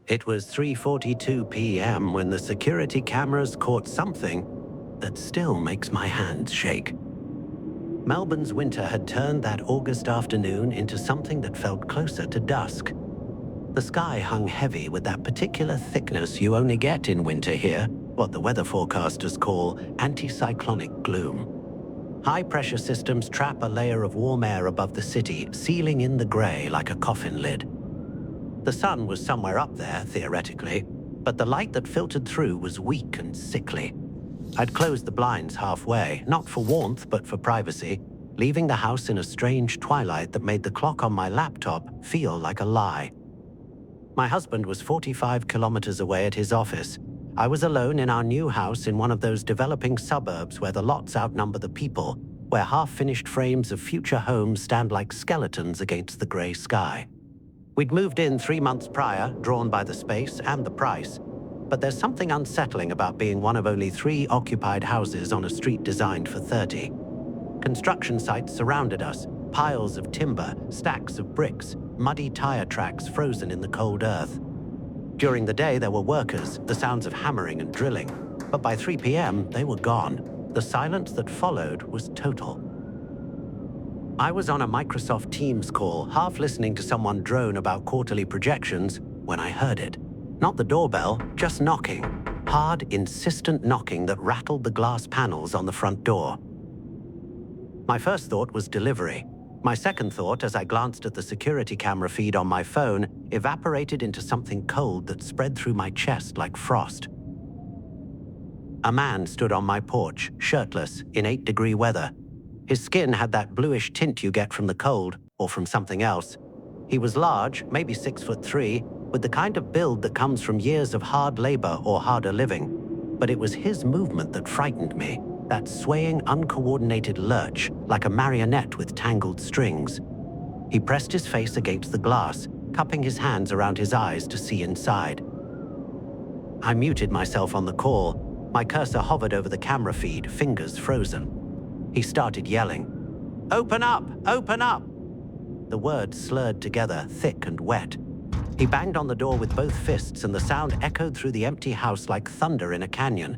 It was 3:42 p.m. when the security cameras caught something that still makes my hands shake. Melbourne's winter had turned that August afternoon into something that felt closer to dusk. The sky hung heavy with that particular thickness you only get in winter here, what the weather forecasters call anticyclonic gloom. High-pressure systems trap a layer of warm air above the city, sealing in the grey like a coffin lid. The sun was somewhere up there, theoretically, but the light that filtered through was weak and sickly. I'd closed the blinds halfway, not for warmth but for privacy, leaving the house in a strange twilight that made the clock on my laptop feel like a lie. My husband was 45 kilometers away at his office. I was alone in our new house in one of those developing suburbs where the lots outnumber the people, where half-finished frames of future homes stand like skeletons against the grey sky. We'd moved in 3 months prior, drawn by the space and the price, but there's something unsettling about being one of only 3 occupied houses on a street designed for 30. Construction sites surrounded us, piles of timber, stacks of bricks, muddy tire tracks frozen in the cold earth. During the day there were workers, the sounds of hammering and drilling, but by 3 p.m. they were gone. The silence that followed was total. I was on a Microsoft Teams call, half listening to someone drone about quarterly projections, when I heard it. Not the doorbell, just knocking. Hard, insistent knocking that rattled the glass panels on the front door. My first thought was delivery. My second thought, as I glanced at the security camera feed on my phone, evaporated into something cold that spread through my chest like frost. A man stood on my porch, shirtless, in 8-degree weather. His skin had that bluish tint you get from the cold, or from something else. He was large, maybe 6'3", with the kind of build that comes from years of hard labor or harder living. But it was his movement that frightened me, that swaying, uncoordinated lurch, like a marionette with tangled strings. He pressed his face against the glass, cupping his hands around his eyes to see inside. I muted myself on the call. My cursor hovered over the camera feed, fingers frozen. He started yelling, "Open up! Open up!" The words slurred together, thick and wet. He banged on the door with both fists, and the sound echoed through the empty house like thunder in a canyon.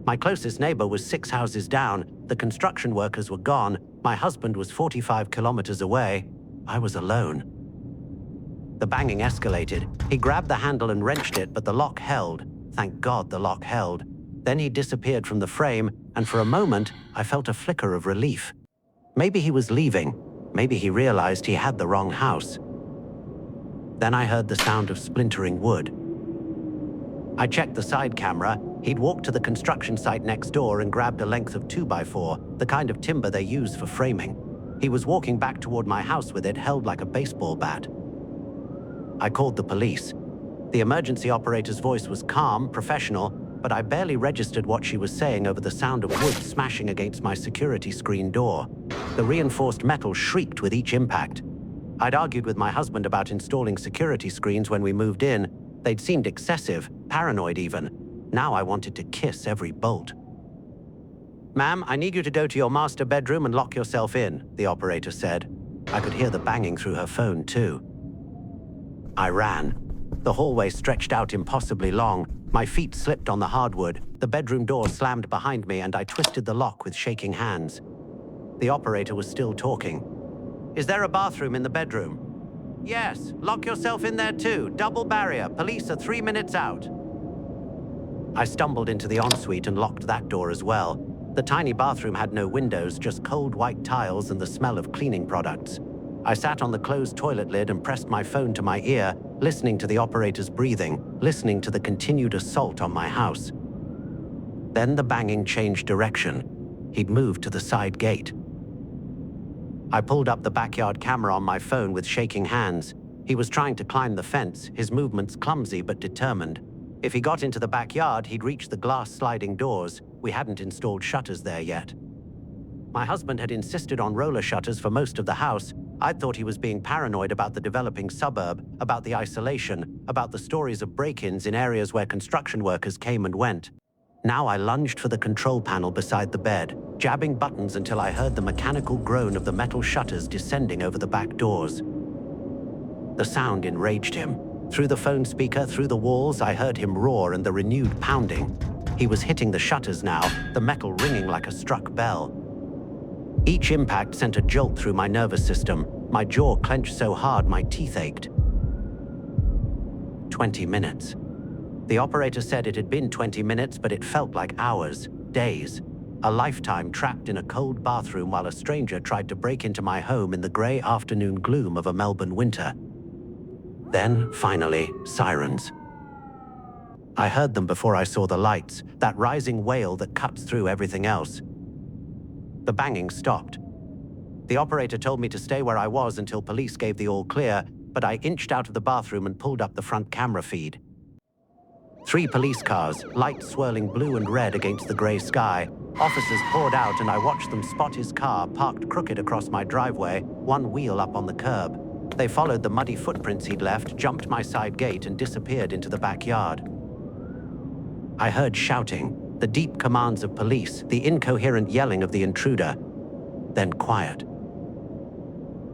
My closest neighbor was 6 houses down, the construction workers were gone, my husband was 45 kilometers away. I was alone. The banging escalated. He grabbed the handle and wrenched it, but the lock held. Thank God the lock held. Then he disappeared from the frame, and for a moment, I felt a flicker of relief. Maybe he was leaving. Maybe he realized he had the wrong house. Then I heard the sound of splintering wood. I checked the side camera. He'd walked to the construction site next door and grabbed a length of 2x4, the kind of timber they use for framing. He was walking back toward my house with it held like a baseball bat. I called the police. The emergency operator's voice was calm, professional, but I barely registered what she was saying over the sound of wood smashing against my security screen door. The reinforced metal shrieked with each impact. I'd argued with my husband about installing security screens when we moved in. They'd seemed excessive, paranoid even. Now I wanted to kiss every bolt. "Ma'am, I need you to go to your master bedroom and lock yourself in," the operator said. I could hear the banging through her phone too. I ran. The hallway stretched out impossibly long. My feet slipped on the hardwood. The bedroom door slammed behind me and I twisted the lock with shaking hands. The operator was still talking. "Is there a bathroom in the bedroom?" "Yes, lock yourself in there too. Double barrier. Police are 3 minutes out." I stumbled into the ensuite and locked that door as well. The tiny bathroom had no windows, just cold white tiles and the smell of cleaning products. I sat on the closed toilet lid and pressed my phone to my ear, listening to the operator's breathing, listening to the continued assault on my house. Then the banging changed direction. He'd moved to the side gate. I pulled up the backyard camera on my phone with shaking hands. He was trying to climb the fence, his movements clumsy but determined. If he got into the backyard, he'd reach the glass sliding doors. We hadn't installed shutters there yet. My husband had insisted on roller shutters for most of the house. I'd thought he was being paranoid about the developing suburb, about the isolation, about the stories of break-ins in areas where construction workers came and went. Now I lunged for the control panel beside the bed, jabbing buttons until I heard the mechanical groan of the metal shutters descending over the back doors. The sound enraged him. Through the phone speaker, through the walls, I heard him roar and the renewed pounding. He was hitting the shutters now, the metal ringing like a struck bell. Each impact sent a jolt through my nervous system. My jaw clenched so hard my teeth ached. 20 minutes. The operator said it had been 20 minutes, but it felt like hours, days. A lifetime trapped in a cold bathroom while a stranger tried to break into my home in the grey afternoon gloom of a Melbourne winter. Then, finally, sirens. I heard them before I saw the lights, that rising wail that cuts through everything else. The banging stopped. The operator told me to stay where I was until police gave the all clear, but I inched out of the bathroom and pulled up the front camera feed. 3 police cars, lights swirling blue and red against the grey sky. Officers poured out and I watched them spot his car parked crooked across my driveway, one wheel up on the curb. They followed the muddy footprints he'd left, jumped my side gate and disappeared into the backyard. I heard shouting, the deep commands of police, the incoherent yelling of the intruder. Then quiet.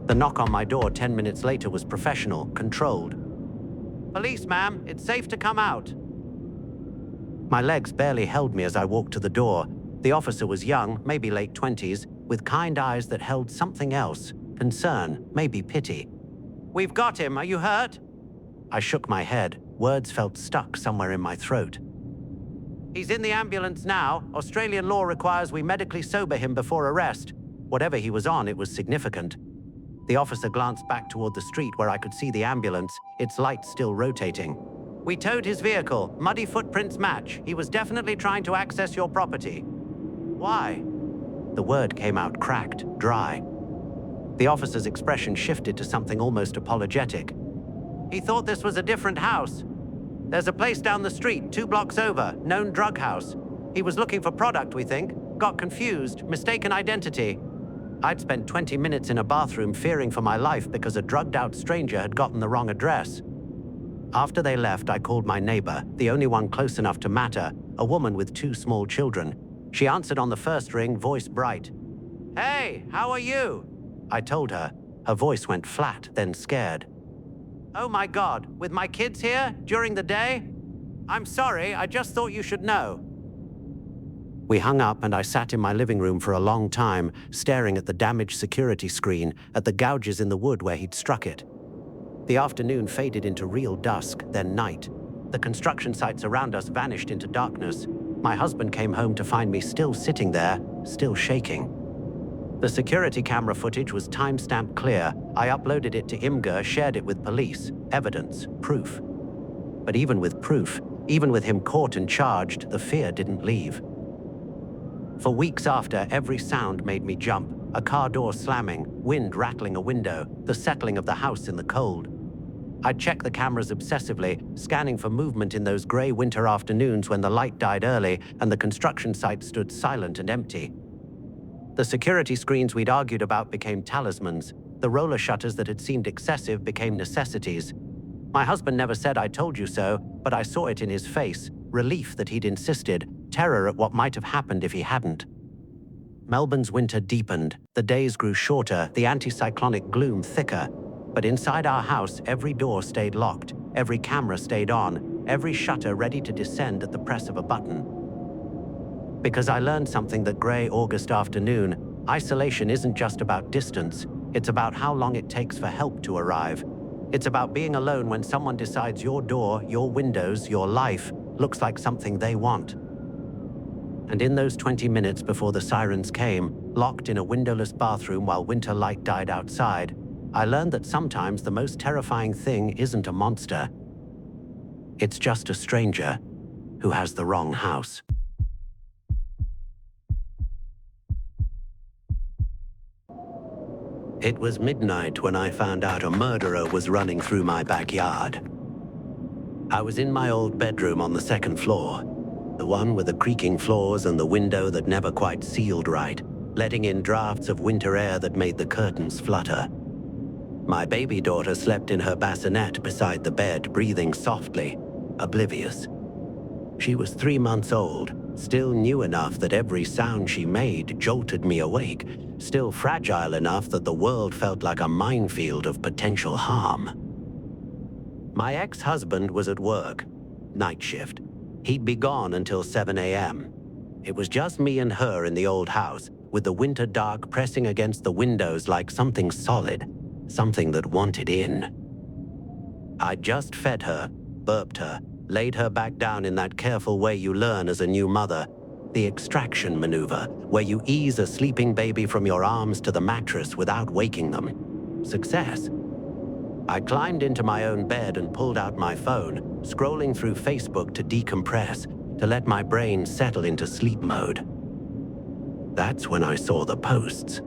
The knock on my door 10 minutes later was professional, controlled. "Police, ma'am, it's safe to come out." My legs barely held me as I walked to the door. The officer was young, maybe late 20s, with kind eyes that held something else, concern, maybe pity. "We've got him, are you hurt?" I shook my head. Words felt stuck somewhere in my throat. "He's in the ambulance now. Australian law requires we medically sober him before arrest." Whatever he was on, it was significant. The officer glanced back toward the street where I could see the ambulance, its lights still rotating. "We towed his vehicle. Muddy footprints match. He was definitely trying to access your property." "Why?" The word came out cracked, dry. The officer's expression shifted to something almost apologetic. "He thought this was a different house. There's a place down the street, 2 blocks over, known drug house. He was looking for product, we think. Got confused, mistaken identity." I'd spent 20 minutes in a bathroom fearing for my life because a drugged-out stranger had gotten the wrong address. After they left, I called my neighbor, the only one close enough to matter, a woman with 2 small children. She answered on the first ring, voice bright. "Hey, how are you?" I told her. Her voice went flat, then scared. "Oh my God, with my kids here, during the day? I'm sorry, I just thought you should know." We hung up and I sat in my living room for a long time, staring at the damaged security screen, at the gouges in the wood where he'd struck it. The afternoon faded into real dusk, then night. The construction sites around us vanished into darkness. My husband came home to find me still sitting there, still shaking. The security camera footage was time-stamped clear. I uploaded it to Imgur, shared it with police. Evidence, proof. But even with proof, even with him caught and charged, the fear didn't leave. For weeks after, every sound made me jump. A car door slamming, wind rattling a window, the settling of the house in the cold. I'd check the cameras obsessively, scanning for movement in those grey winter afternoons when the light died early and the construction site stood silent and empty. The security screens we'd argued about became talismans. The roller shutters that had seemed excessive became necessities. My husband never said "I told you so," but I saw it in his face, relief that he'd insisted, terror at what might have happened if he hadn't. Melbourne's winter deepened. The days grew shorter, the anticyclonic gloom thicker. But inside our house, every door stayed locked, every camera stayed on, every shutter ready to descend at the press of a button. Because I learned something that grey August afternoon, isolation isn't just about distance, it's about how long it takes for help to arrive. It's about being alone when someone decides your door, your windows, your life looks like something they want. And in those 20 minutes before the sirens came, locked in a windowless bathroom while winter light died outside, I learned that sometimes the most terrifying thing isn't a monster. It's just a stranger who has the wrong house. It was midnight when I found out a murderer was running through my backyard. I was in my old bedroom on the 2nd floor, the one with the creaking floors and the window that never quite sealed right, letting in drafts of winter air that made the curtains flutter. My baby daughter slept in her bassinet beside the bed, breathing softly, oblivious. She was 3 months old, still new enough that every sound she made jolted me awake, still fragile enough that the world felt like a minefield of potential harm. My ex-husband was at work, night shift. He'd be gone until 7 a.m. It was just me and her in the old house, with the winter dark pressing against the windows like something solid, something that wanted in. I'd just fed her, burped her, laid her back down in that careful way you learn as a new mother, the extraction maneuver, where you ease a sleeping baby from your arms to the mattress without waking them. Success. I climbed into my own bed and pulled out my phone, scrolling through Facebook to decompress, to let my brain settle into sleep mode. That's when I saw the posts.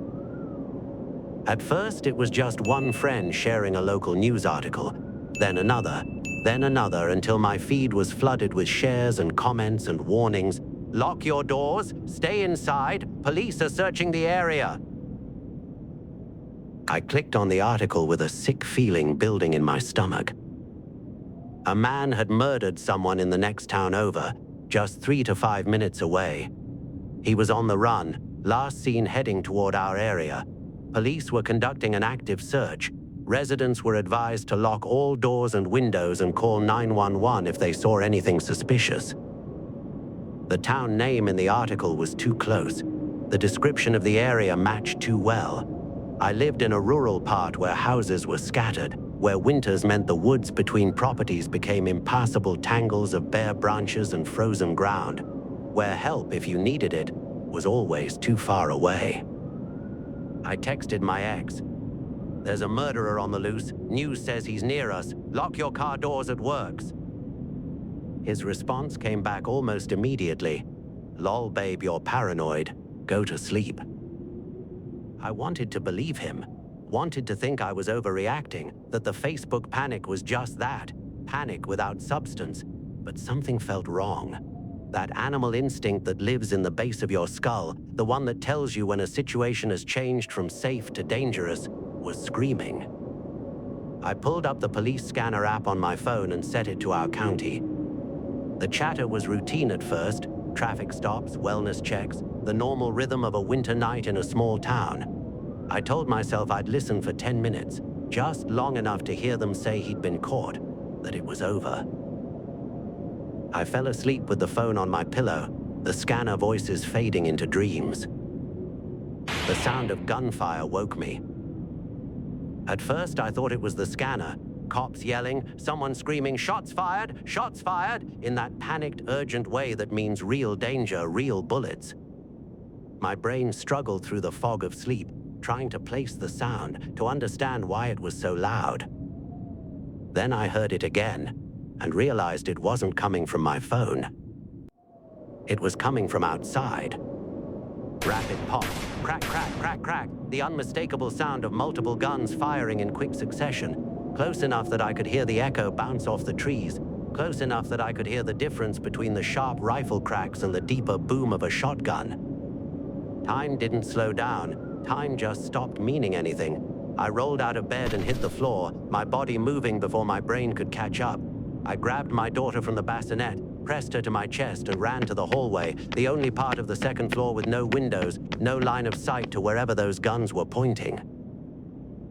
At first, it was just one friend sharing a local news article, then another, until my feed was flooded with shares and comments and warnings. Lock your doors, stay inside, police are searching the area. I clicked on the article with a sick feeling building in my stomach. A man had murdered someone in the next town over, just 3 to 5 minutes away. He was on the run, last seen heading toward our area. Police were conducting an active search. Residents were advised to lock all doors and windows and call 911 if they saw anything suspicious. The town name in the article was too close. The description of the area matched too well. I lived in a rural part where houses were scattered, where winters meant the woods between properties became impassable tangles of bare branches and frozen ground, where help, if you needed it, was always too far away. I texted my ex. There's a murderer on the loose. News says he's near us. Lock your car doors, it works. His response came back almost immediately. Lol, babe, you're paranoid. Go to sleep. I wanted to believe him, wanted to think I was overreacting, that the Facebook panic was just that, panic without substance, but something felt wrong. That animal instinct that lives in the base of your skull, the one that tells you when a situation has changed from safe to dangerous, was screaming. I pulled up the police scanner app on my phone and set it to our county. The chatter was routine at first, traffic stops, wellness checks, the normal rhythm of a winter night in a small town. I told myself I'd listen for 10 minutes, just long enough to hear them say he'd been caught, that it was over. I fell asleep with the phone on my pillow, the scanner voices fading into dreams. The sound of gunfire woke me. At first, I thought it was the scanner. Cops yelling, someone screaming, shots fired, in that panicked, urgent way that means real danger, real bullets. My brain struggled through the fog of sleep, trying to place the sound, to understand why it was so loud. Then I heard it again, and realized it wasn't coming from my phone. It was coming from outside. Rapid pop, crack, crack, crack, crack, the unmistakable sound of multiple guns firing in quick succession, close enough that I could hear the echo bounce off the trees, close enough that I could hear the difference between the sharp rifle cracks and the deeper boom of a shotgun. Time didn't slow down, time just stopped meaning anything. I rolled out of bed and hit the floor, my body moving before my brain could catch up. I grabbed my daughter from the bassinet, pressed her to my chest and ran to the hallway, the only part of the second floor with no windows, no line of sight to wherever those guns were pointing.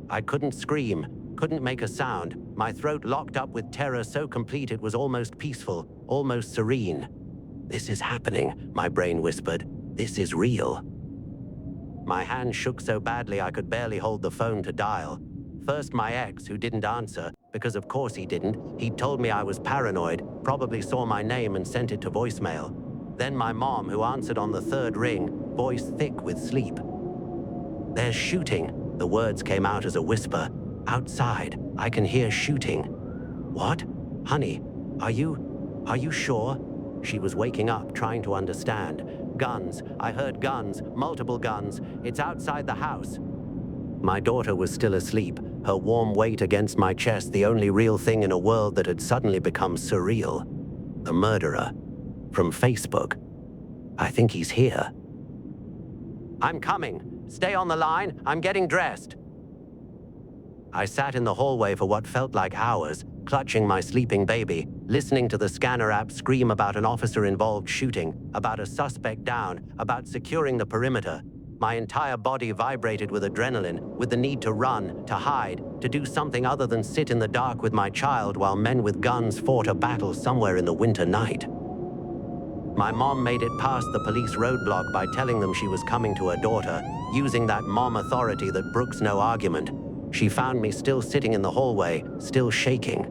I couldn't scream, couldn't make a sound, my throat locked up with terror so complete it was almost peaceful, almost serene. This is happening, my brain whispered. This is real. My hand shook so badly I could barely hold the phone to dial. First my ex, who didn't answer, because of course he didn't. He'd told me I was paranoid, probably saw my name and sent it to voicemail. Then my mom, who answered on the third ring, voice thick with sleep. There's shooting, the words came out as a whisper. Outside, I can hear shooting. What? Honey, are you sure? She was waking up, trying to understand. Guns, I heard guns, multiple guns. It's outside the house. My daughter was still asleep, her warm weight against my chest, the only real thing in a world that had suddenly become surreal. The murderer. From Facebook. I think he's here. I'm coming. Stay on the line. I'm getting dressed. I sat in the hallway for what felt like hours, clutching my sleeping baby, listening to the scanner app scream about an officer-involved shooting, about a suspect down, about securing the perimeter. My entire body vibrated with adrenaline, with the need to run, to hide, to do something other than sit in the dark with my child while men with guns fought a battle somewhere in the winter night. My mom made it past the police roadblock by telling them she was coming to her daughter, using that mom authority that brooks no argument. She found me still sitting in the hallway, still shaking.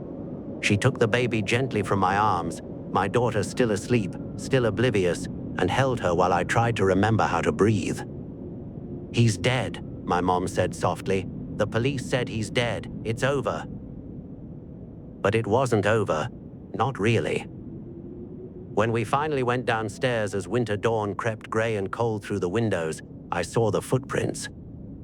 She took the baby gently from my arms, my daughter still asleep, still oblivious, and held her while I tried to remember how to breathe. "He's dead," my mom said softly. "The police said he's dead. It's over." But it wasn't over. Not really. When we finally went downstairs as winter dawn crept gray and cold through the windows, I saw the footprints.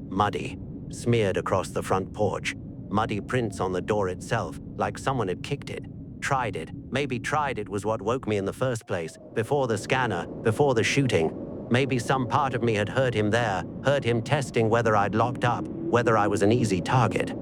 Muddy, smeared across the front porch. Muddy prints on the door itself, like someone had kicked it. Tried it. Maybe tried it was what woke me in the first place, before the scanner, before the shooting. Maybe some part of me had heard him there, heard him testing whether I'd locked up, whether I was an easy target.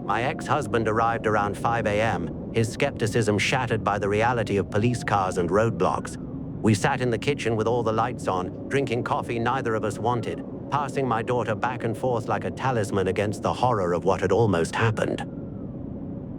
My ex-husband arrived around 5 a.m., his skepticism shattered by the reality of police cars and roadblocks. We sat in the kitchen with all the lights on, drinking coffee neither of us wanted, passing my daughter back and forth like a talisman against the horror of what had almost happened.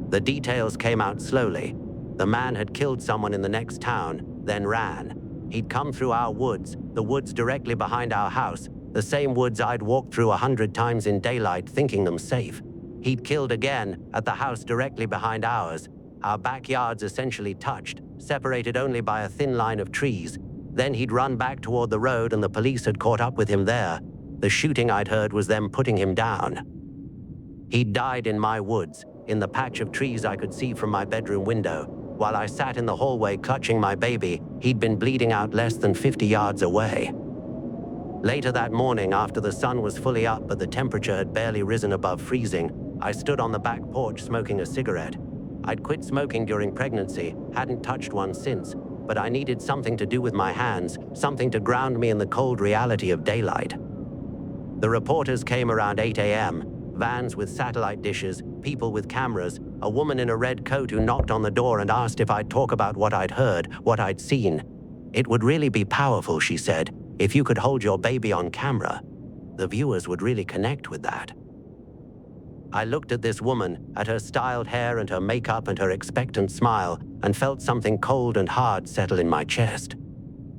The details came out slowly. The man had killed someone in the next town, then ran. He'd come through our woods, the woods directly behind our house, the same woods I'd walked through 100 times in daylight thinking them safe. He'd killed again at the house directly behind ours. Our backyards essentially touched, separated only by a thin line of trees. Then he'd run back toward the road and the police had caught up with him there. The shooting I'd heard was them putting him down. He'd died in my woods, in the patch of trees I could see from my bedroom window. While I sat in the hallway clutching my baby, he'd been bleeding out less than 50 yards away. Later that morning, after the sun was fully up but the temperature had barely risen above freezing, I stood on the back porch smoking a cigarette. I'd quit smoking during pregnancy, hadn't touched one since, but I needed something to do with my hands, something to ground me in the cold reality of daylight. The reporters came around 8 a.m., vans with satellite dishes, people with cameras, a woman in a red coat who knocked on the door and asked if I'd talk about what I'd heard, what I'd seen. "It would really be powerful," she said, "if you could hold your baby on camera. The viewers would really connect with that." I looked at this woman, at her styled hair and her makeup and her expectant smile, and felt something cold and hard settle in my chest.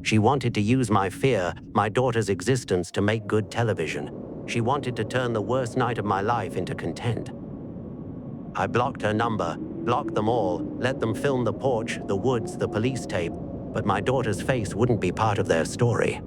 She wanted to use my fear, my daughter's existence, to make good television. She wanted to turn the worst night of my life into content. I blocked her number, blocked them all, let them film the porch, the woods, the police tape, but my daughter's face wouldn't be part of their story.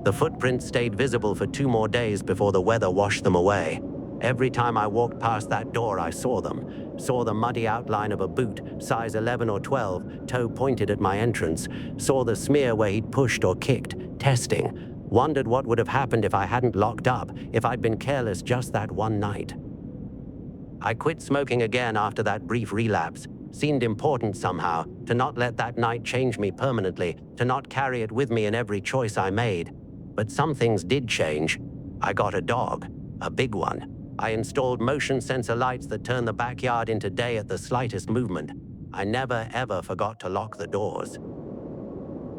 The footprints stayed visible for 2 more days before the weather washed them away. Every time I walked past that door, I saw them. Saw the muddy outline of a boot, size 11 or 12, toe pointed at my entrance. Saw the smear where he'd pushed or kicked, testing. Wondered what would have happened if I hadn't locked up, if I'd been careless just that one night. I quit smoking again after that brief relapse. Seemed important somehow, to not let that night change me permanently, to not carry it with me in every choice I made. But some things did change. I got a dog, a big one. I installed motion sensor lights that turn the backyard into day at the slightest movement. I never ever forgot to lock the doors.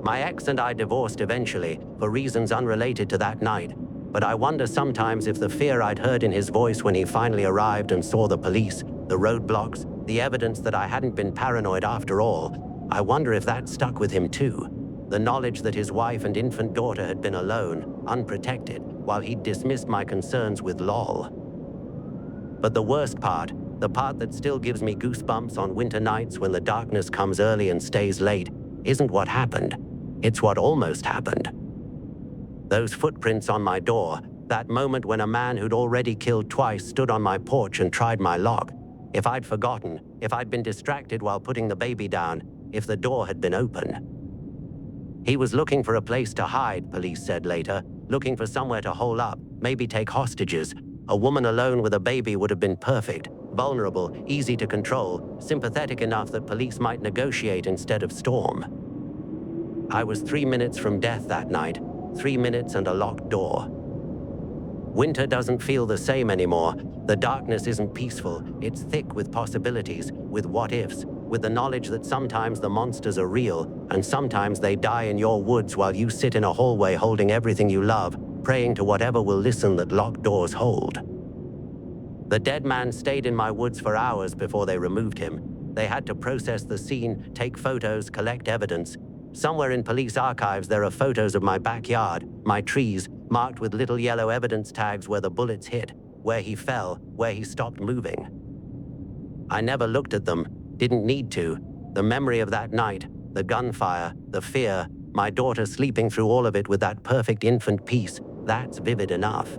My ex and I divorced eventually, for reasons unrelated to that night, but I wonder sometimes if the fear I'd heard in his voice when he finally arrived and saw the police, the roadblocks, the evidence that I hadn't been paranoid after all, I wonder if that stuck with him too. The knowledge that his wife and infant daughter had been alone, unprotected, while he'd dismissed my concerns with lol. But the worst part, the part that still gives me goosebumps on winter nights when the darkness comes early and stays late, isn't what happened. It's what almost happened. Those footprints on my door, that moment when a man who'd already killed twice stood on my porch and tried my lock. If I'd forgotten, if I'd been distracted while putting the baby down, if the door had been open. He was looking for a place to hide, police said later, looking for somewhere to hole up, maybe take hostages. A woman alone with a baby would have been perfect, vulnerable, easy to control, sympathetic enough that police might negotiate instead of storm. I was 3 minutes from death that night, 3 minutes and a locked door. Winter doesn't feel the same anymore. The darkness isn't peaceful, it's thick with possibilities, with what-ifs, with the knowledge that sometimes the monsters are real And sometimes they die in your woods while you sit in a hallway holding everything you love, praying to whatever will listen that locked doors hold. The dead man stayed in my woods for hours before they removed him. They had to process the scene, take photos, collect evidence. Somewhere in police archives there are photos of my backyard, my trees, marked with little yellow evidence tags where the bullets hit, where he fell, where he stopped moving. I never looked at them, didn't need to. The memory of that night, the gunfire, the fear, my daughter sleeping through all of it with that perfect infant peace, that's vivid enough.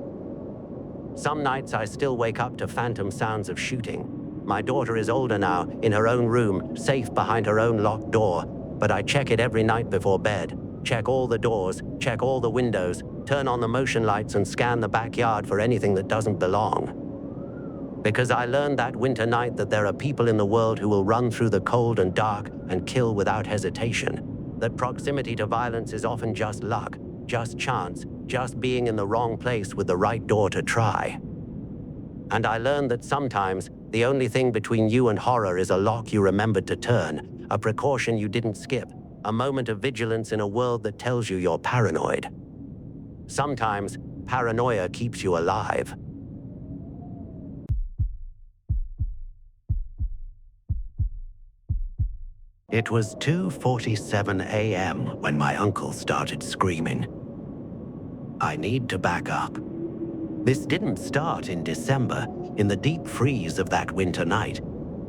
Some nights I still wake up to phantom sounds of shooting. My daughter is older now, in her own room, safe behind her own locked door, but I check it every night before bed. Check all the doors, check all the windows, turn on the motion lights and scan the backyard for anything that doesn't belong. Because I learned that winter night that there are people in the world who will run through the cold and dark and kill without hesitation. That proximity to violence is often just luck, just chance, just being in the wrong place with the right door to try. And I learned that sometimes the only thing between you and horror is a lock you remembered to turn, a precaution you didn't skip, a moment of vigilance in a world that tells you you're paranoid. Sometimes paranoia keeps you alive. It was 2:47 a.m. when my uncle started screaming. I need to back up. This didn't start in December, in the deep freeze of that winter night.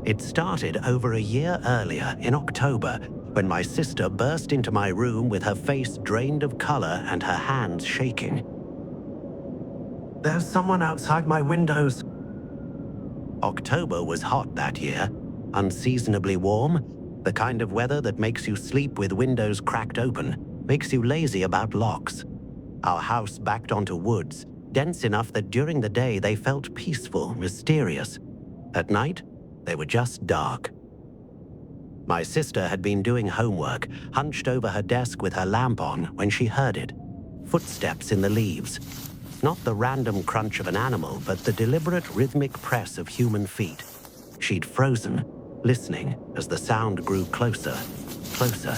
It started over a year earlier, in October, when my sister burst into my room with her face drained of color and her hands shaking. "There's someone outside my windows." October was hot that year, unseasonably warm, the kind of weather that makes you sleep with windows cracked open, makes you lazy about locks. Our house backed onto woods, dense enough that during the day they felt peaceful, mysterious. At night, they were just dark. My sister had been doing homework, hunched over her desk with her lamp on, when she heard it. Footsteps in the leaves. Not the random crunch of an animal, but the deliberate rhythmic press of human feet. She'd frozen, listening as the sound grew closer, closer,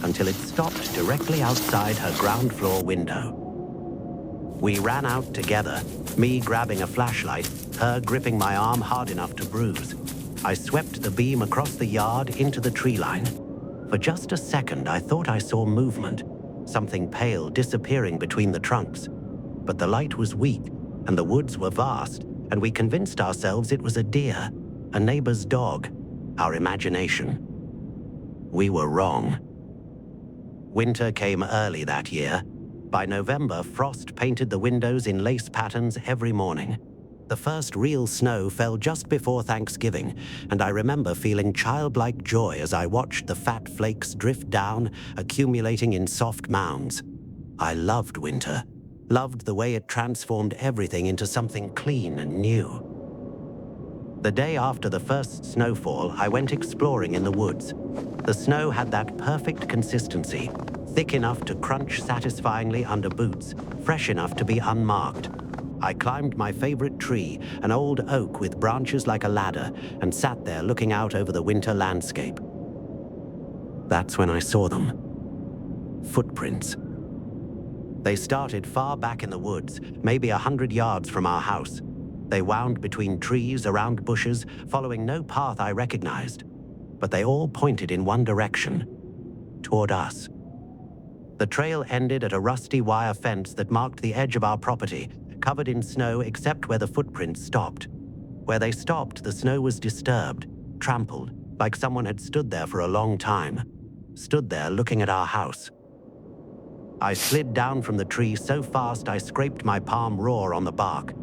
until it stopped directly outside her ground floor window. We ran out together, me grabbing a flashlight, her gripping my arm hard enough to bruise. I swept the beam across the yard into the tree line. For just a second, I thought I saw movement, something pale disappearing between the trunks. But the light was weak, and the woods were vast, and we convinced ourselves it was a deer, a neighbor's dog, our imagination. We were wrong. Winter came early that year. By November, frost painted the windows in lace patterns every morning. The first real snow fell just before Thanksgiving, and I remember feeling childlike joy as I watched the fat flakes drift down, accumulating in soft mounds. I loved winter, loved the way it transformed everything into something clean and new. The day after the first snowfall, I went exploring in the woods. The snow had that perfect consistency, thick enough to crunch satisfyingly under boots, fresh enough to be unmarked. I climbed my favorite tree, an old oak with branches like a ladder, and sat there looking out over the winter landscape. That's when I saw them. Footprints. They started far back in the woods, maybe 100 yards from our house. They wound between trees, around bushes, following no path I recognized. But they all pointed in one direction, toward us. The trail ended at a rusty wire fence that marked the edge of our property, covered in snow except where the footprints stopped. Where they stopped, the snow was disturbed, trampled, like someone had stood there for a long time. Stood there looking at our house. I slid down from the tree so fast I scraped my palm raw on the bark.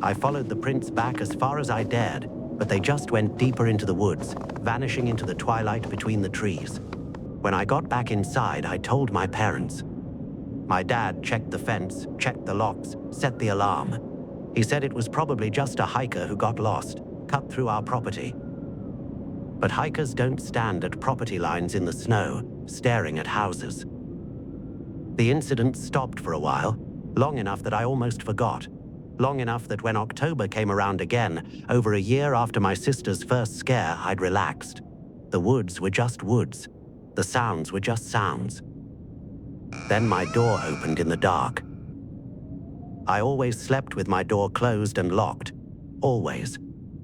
I followed the prints back as far as I dared, but they just went deeper into the woods, vanishing into the twilight between the trees. When I got back inside, I told my parents. My dad checked the fence, checked the locks, set the alarm. He said it was probably just a hiker who got lost, cut through our property. But hikers don't stand at property lines in the snow, staring at houses. The incident stopped for a while, long enough that I almost forgot. Long enough that when October came around again, over a year after my sister's first scare, I'd relaxed. The woods were just woods. The sounds were just sounds. Then my door opened in the dark. I always slept with my door closed and locked. Always.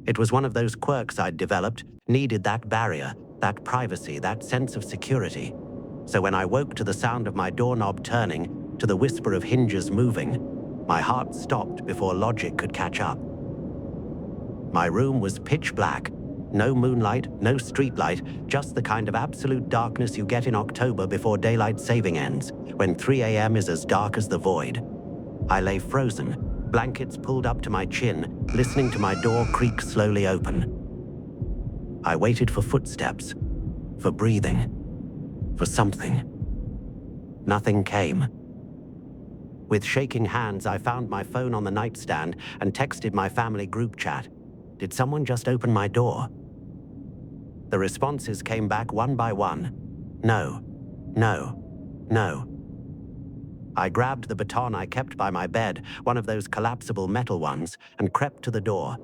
It was one of those quirks I'd developed, needed that barrier, that privacy, that sense of security. So when I woke to the sound of my doorknob turning, to the whisper of hinges moving, my heart stopped before logic could catch up. My room was pitch black. No moonlight, no streetlight, just the kind of absolute darkness you get in October before daylight saving ends, when 3 a.m. is as dark as the void. I lay frozen, blankets pulled up to my chin, listening to my door creak slowly open. I waited for footsteps, for breathing, for something. Nothing came. With shaking hands, I found my phone on the nightstand and texted my family group chat. Did someone just open my door? The responses came back one by one. No, no, no. I grabbed the baton I kept by my bed, one of those collapsible metal ones, and crept to the door.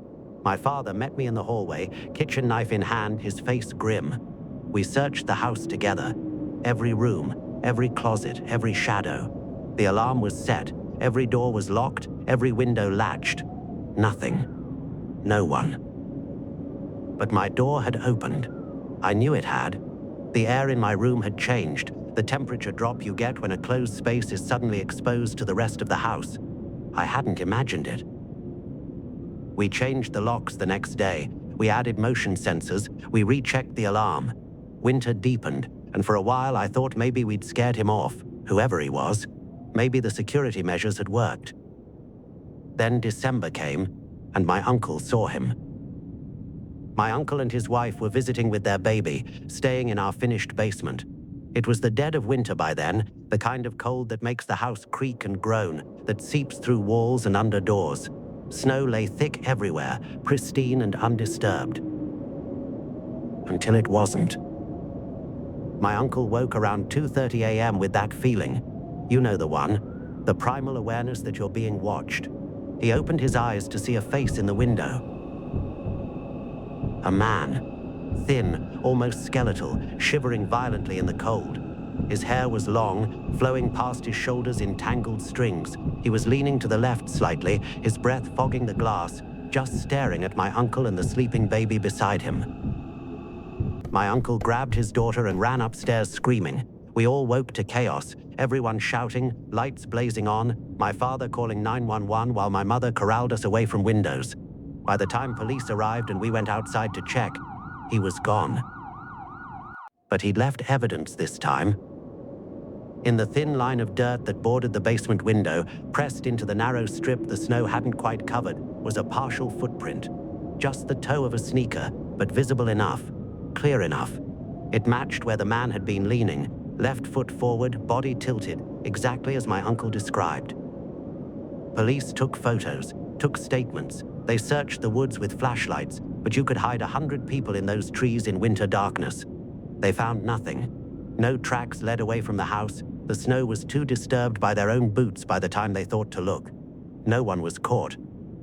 My father met me in the hallway, kitchen knife in hand, his face grim. We searched the house together. Every room, every closet, every shadow. The alarm was set, every door was locked, every window latched. Nothing. No one. But my door had opened. I knew it had. The air in my room had changed, the temperature drop you get when a closed space is suddenly exposed to the rest of the house. I hadn't imagined it. We changed the locks the next day. We added motion sensors. We rechecked the alarm. Winter deepened, and for a while I thought maybe we'd scared him off, whoever he was. Maybe the security measures had worked. Then December came, and my uncle saw him. My uncle and his wife were visiting with their baby, staying in our finished basement. It was the dead of winter by then, the kind of cold that makes the house creak and groan, that seeps through walls and under doors. Snow lay thick everywhere, pristine and undisturbed. Until it wasn't. My uncle woke around 2:30 a.m. with that feeling. You know the one, the primal awareness that you're being watched. He opened his eyes to see a face in the window. A man, thin, almost skeletal, shivering violently in the cold. His hair was long, flowing past his shoulders in tangled strings. He was leaning to the left slightly, his breath fogging the glass, just staring at my uncle and the sleeping baby beside him. My uncle grabbed his daughter and ran upstairs screaming. We all woke to chaos, everyone shouting, lights blazing on, my father calling 911 while my mother corralled us away from windows. By the time police arrived and we went outside to check, he was gone. But he'd left evidence this time. In the thin line of dirt that bordered the basement window, pressed into the narrow strip the snow hadn't quite covered, was a partial footprint. Just the toe of a sneaker, but visible enough, clear enough. It matched where the man had been leaning, left foot forward, body tilted, exactly as my uncle described. Police took photos, took statements. They searched the woods with flashlights, but you could hide 100 people in those trees in winter darkness. They found nothing. No tracks led away from the house. The snow was too disturbed by their own boots by the time they thought to look. No one was caught.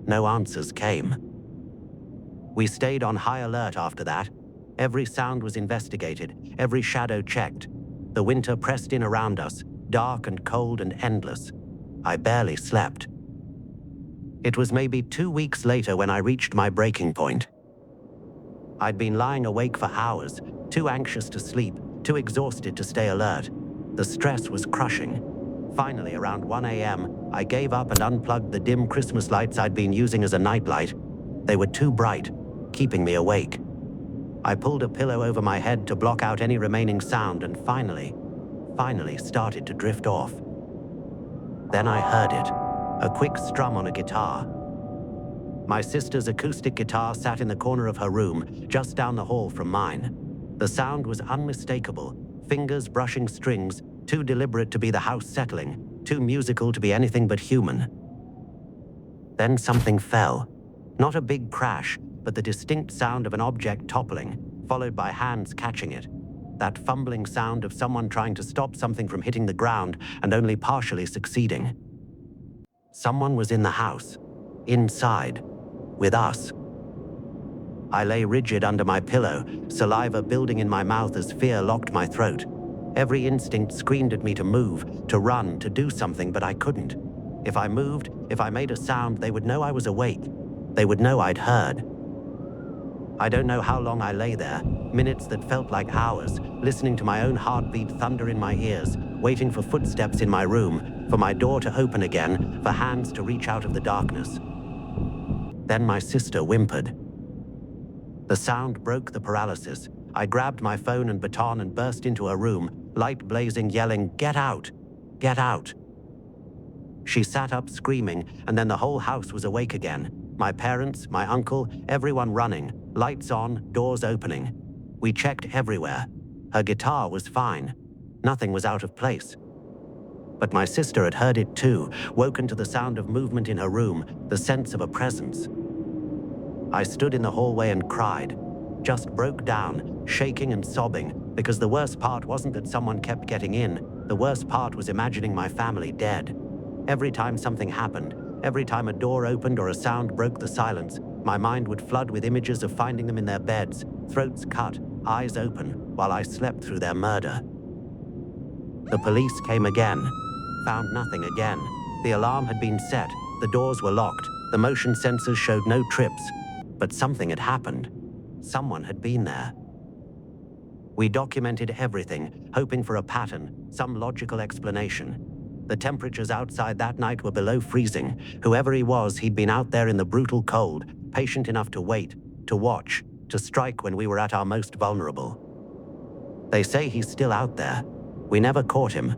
No answers came. We stayed on high alert after that. Every sound was investigated, every shadow checked. The winter pressed in around us, dark and cold and endless. I barely slept. It was maybe 2 weeks later when I reached my breaking point. I'd been lying awake for hours, too anxious to sleep, too exhausted to stay alert. The stress was crushing. Finally, around 1 a.m., I gave up and unplugged the dim Christmas lights I'd been using as a nightlight. They were too bright, keeping me awake. I pulled a pillow over my head to block out any remaining sound and finally started to drift off. Then I heard it, a quick strum on a guitar. My sister's acoustic guitar sat in the corner of her room, just down the hall from mine. The sound was unmistakable, fingers brushing strings, too deliberate to be the house settling, too musical to be anything but human. Then something fell. Not a big crash, but the distinct sound of an object toppling, followed by hands catching it. That fumbling sound of someone trying to stop something from hitting the ground and only partially succeeding. Someone was in the house, inside, with us. I lay rigid under my pillow, saliva building in my mouth as fear locked my throat. Every instinct screamed at me to move, to run, to do something, but I couldn't. If I moved, if I made a sound, they would know I was awake. They would know I'd heard. I don't know how long I lay there, minutes that felt like hours, listening to my own heartbeat thunder in my ears, waiting for footsteps in my room, for my door to open again, for hands to reach out of the darkness. Then my sister whimpered. The sound broke the paralysis. I grabbed my phone and baton and burst into her room, light blazing, yelling, "Get out! Get out!" She sat up screaming, and then the whole house was awake again. My parents, my uncle, everyone running, lights on, doors opening. We checked everywhere. Her guitar was fine. Nothing was out of place. But my sister had heard it too, woken to the sound of movement in her room, the sense of a presence. I stood in the hallway and cried, just broke down, shaking and sobbing, because the worst part wasn't that someone kept getting in. The worst part was imagining my family dead. Every time something happened, every time a door opened or a sound broke the silence, my mind would flood with images of finding them in their beds, throats cut, eyes open, while I slept through their murder. The police came again, found nothing again. The alarm had been set, the doors were locked, the motion sensors showed no trips. But something had happened. Someone had been there. We documented everything, hoping for a pattern, some logical explanation. The temperatures outside that night were below freezing. Whoever he was, he'd been out there in the brutal cold, patient enough to wait, to watch, to strike when we were at our most vulnerable. They say he's still out there. We never caught him,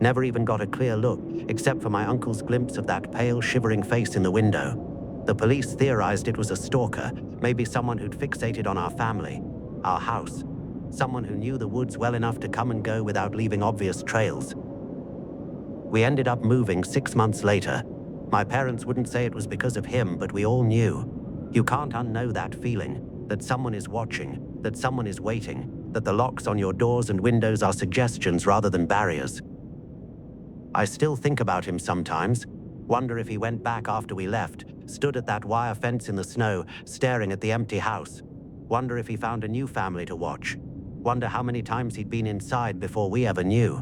never even got a clear look, except for my uncle's glimpse of that pale, shivering face in the window. The police theorized it was a stalker, maybe someone who'd fixated on our family, our house, someone who knew the woods well enough to come and go without leaving obvious trails. We ended up moving 6 months later. My parents wouldn't say it was because of him, but we all knew. You can't unknow that feeling, that someone is watching, that someone is waiting, that the locks on your doors and windows are suggestions rather than barriers. I still think about him sometimes, wonder if he went back after we left, stood at that wire fence in the snow, staring at the empty house. Wonder if he found a new family to watch. Wonder how many times he'd been inside before we ever knew.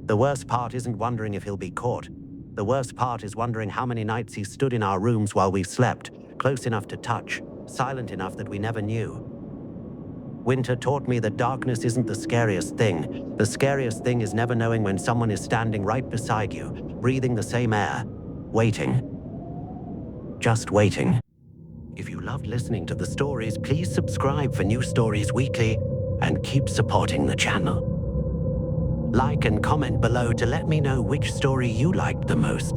The worst part isn't wondering if he'll be caught. The worst part is wondering how many nights he stood in our rooms while we slept, close enough to touch, silent enough that we never knew. Winter taught me that darkness isn't the scariest thing. The scariest thing is never knowing when someone is standing right beside you, breathing the same air, waiting. Just waiting. If you loved listening to the stories, please subscribe for new stories weekly and keep supporting the channel. Like and comment below to let me know which story you liked the most.